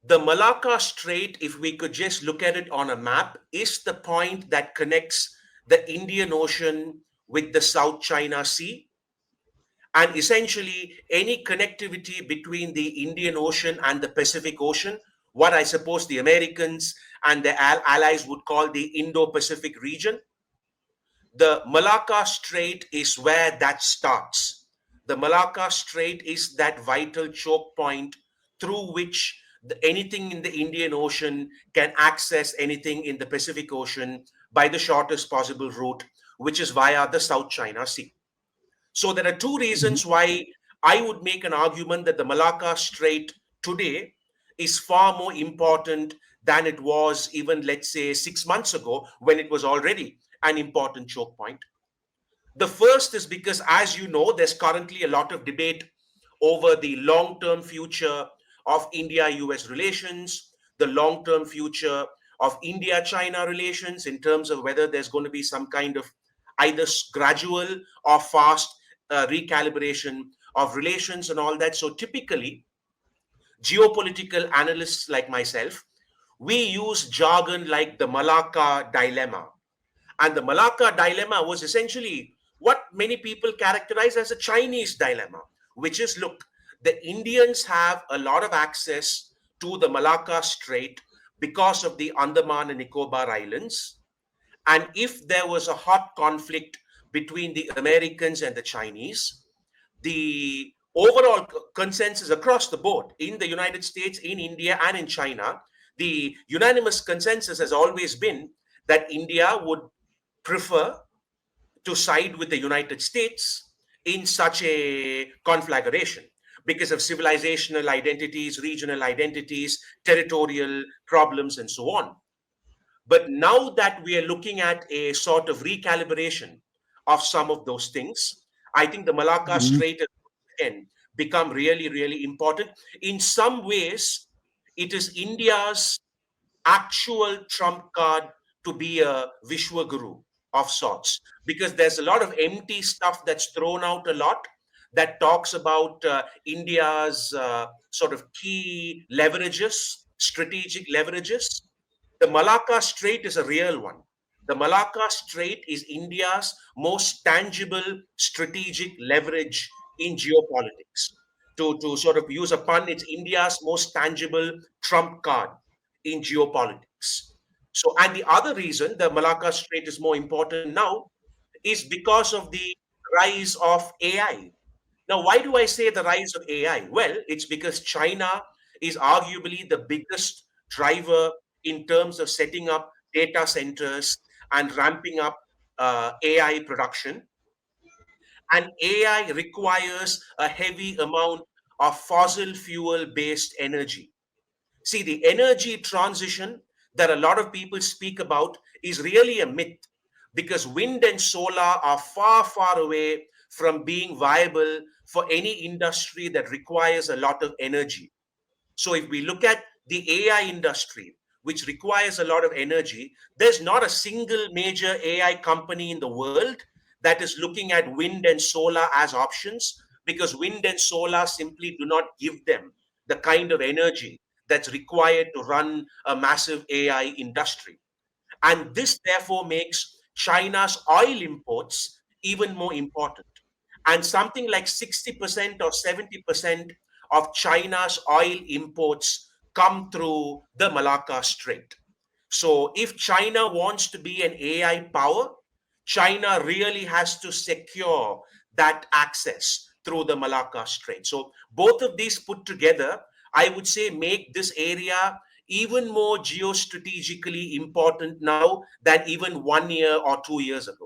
The Malacca Strait, if we could just look at it on a map, is the point that connects the Indian Ocean with the South China Sea. And essentially, any connectivity between the Indian Ocean and the Pacific Ocean, what I suppose the Americans and their allies would call the Indo-Pacific region, the Malacca Strait is where that starts. The Malacca Strait is that vital choke point through which anything in the Indian Ocean can access anything in the Pacific Ocean by the shortest possible route, which is via the South China Sea. So there are two Mhm. reasons why I would make an argument that the Malacca Strait today is far more important than it was even, let's say, 6 months ago when it was already an important choke point. The first is because, as you know, there's currently a lot of debate over the long term future of India-US relations, the long term future of India-China relations, in terms of whether there's going to be some kind of either gradual or fast recalibration of relations and all that. So typically, geopolitical analysts like myself, we use jargon like the Malacca dilemma. And the Malacca dilemma was essentially what many people characterize as a Chinese dilemma, which is, look, the Indians have a lot of access to the Malacca Strait because of the Andaman and Nicobar Islands. And if there was a hot conflict between the Americans and the Chinese, the overall consensus across the board in the United States, in India, and in China, the unanimous consensus has always been that India would prefer to side with the United States in such a conflagration because of civilizational identities, regional identities, territorial problems, and so on. But now that we are looking at a sort of recalibration of some of those things, I think the Malacca Mhm. Strait has again become really, really important. In some ways, it is India's actual trump card to be a Vishwaguru of sorts, because there's a lot of empty stuff that's thrown out a lot that talks about India's sort of key leverages, strategic leverages. The Malacca Strait is a real one. The Malacca Strait is India's most tangible strategic leverage in geopolitics. To sort of use a pun, it's India's most tangible trump card in geopolitics. So, and the other reason the Malacca Strait is more important now is because of the rise of AI. Now, why do I say the rise of AI? Well, it's because China is arguably the biggest driver in terms of setting up data centers and ramping up AI production. And AI requires a heavy amount of fossil fuel based energy. See, the energy transition that a lot of people speak about is really a myth, because wind and solar are far, far away from being viable for any industry that requires a lot of energy. So, if we look at the AI industry, which requires a lot of energy, there's not a single major AI company in the world that is looking at wind and solar as options, because wind and solar simply do not give them the kind of energy that's required to run a massive AI industry. And this therefore makes China's oil imports even more important. And something like 60% or 70% of China's oil imports come through the Malacca Strait. So if China wants to be an AI power, China really has to secure that access through the Malacca Strait. So both of these put together, I would say, make this area even more geostrategically important now than even 1 year or 2 years ago.